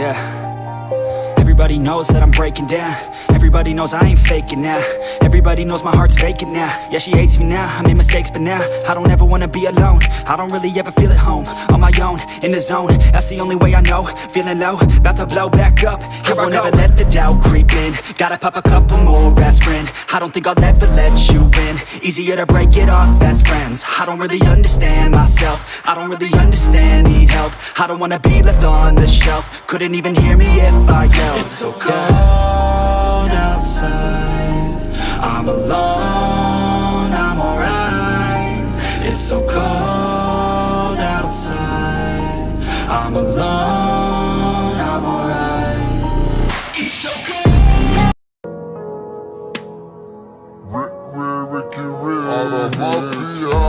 yeah. Everybody knows that I'm breaking down. Everybody knows I ain't faking now. Everybody knows my heart's vacant now. Yeah, she hates me now, I made mistakes but now I don't ever wanna be alone. I don't really ever feel at home. On my own, in the zone, that's the only way I know. Feeling low, about to blow back up. Here I won't ever let the doubt creep in. Gotta pop a couple more aspirin. I don't think I'll ever let you in. Easier to break it off best friends. I don't really understand myself. I don't really understand, need help. I don't wanna be left on the shelf. Couldn't even hear me if I yelled. It's so cold outside, I'm alone, I'm alright. It's so cold outside, I'm alone, I'm alright. It's so cold. Rick, Ricky, Rick, out of mafia.